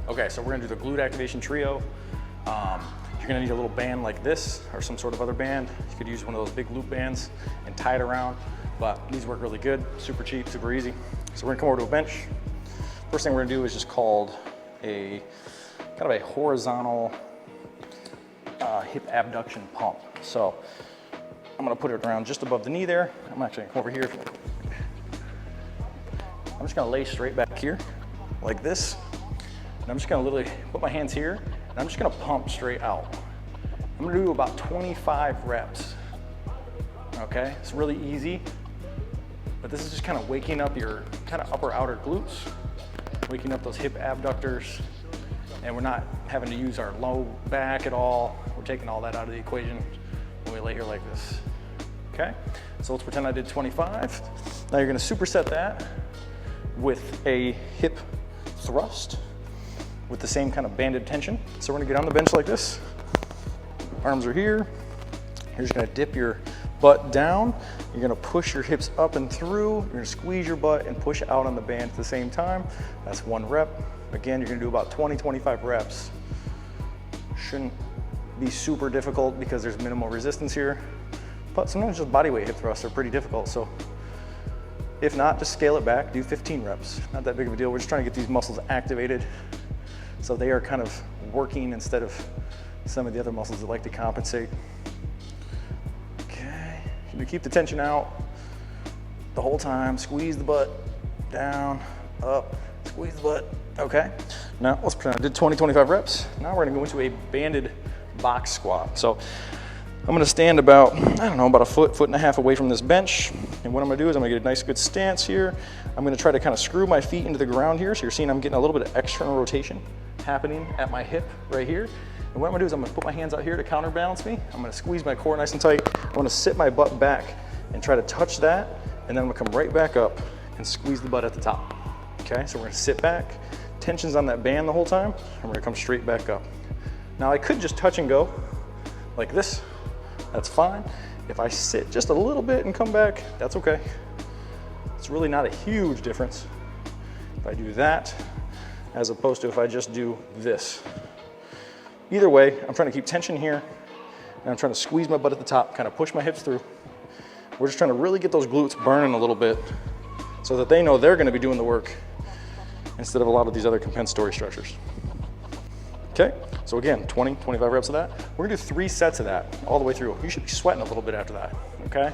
Okay, so we're gonna do the glute activation trio. You're gonna need a little band like this or some sort of other band. You could use one of those big loop bands and tie it around, but these work really good, super cheap, super easy. So we're gonna come over to a bench. First thing we're gonna do is just called a kind of a horizontal hip abduction pump. So I'm gonna put it around just above the knee there. I'm actually gonna come over here. I'm just gonna lay straight back here like this. And I'm just gonna literally put my hands here and I'm just gonna pump straight out. I'm gonna do about 25 reps. Okay, it's really easy, but this is just kind of waking up your kind of upper outer glutes, waking up those hip abductors, and we're not having to use our low back at all. We're taking all that out of the equation when we lay here like this. Okay, so let's pretend I did 25. Now you're gonna superset that with a hip thrust with the same kind of banded tension. So we're gonna get on the bench like this. Arms are here. You're just gonna dip your butt down. You're gonna push your hips up and through. You're gonna squeeze your butt and push out on the band at the same time. That's 1 rep. Again, you're gonna do about 20, 25 reps. Shouldn't be super difficult because there's minimal resistance here, but sometimes just body weight hip thrusts are pretty difficult. So if not, just scale it back, do 15 reps. Not that big of a deal. We're just trying to get these muscles activated so they are kind of working instead of some of the other muscles that like to compensate. Okay, you keep the tension out the whole time. Squeeze the butt down, up, squeeze the butt. Okay, now let's pretend I did 20, 25 reps. Now we're gonna go into a banded box squat. So I'm gonna stand about, I don't know, about a foot, foot and a half away from this bench. And what I'm gonna do is I'm gonna get a nice good stance here. I'm gonna try to kind of screw my feet into the ground here. So you're seeing I'm getting a little bit of external rotation happening at my hip right here. And what I'm gonna do is I'm gonna put my hands out here to counterbalance me. I'm gonna squeeze my core nice and tight. I'm gonna sit my butt back and try to touch that. And then I'm gonna come right back up and squeeze the butt at the top. Okay, so we're gonna sit back. Tension's on that band the whole time. And we're gonna come straight back up. Now I could just touch and go like this. That's fine. If I sit just a little bit and come back, that's okay. It's really not a huge difference if I do that as opposed to if I just do this. Either way, I'm trying to keep tension here and I'm trying to squeeze my butt at the top, kind of push my hips through. We're just trying to really get those glutes burning a little bit so that they know they're going to be doing the work instead of a lot of these other compensatory structures. Okay, so again, 20, 25 reps of that. We're gonna do 3 sets of that all the way through. You should be sweating a little bit after that, okay?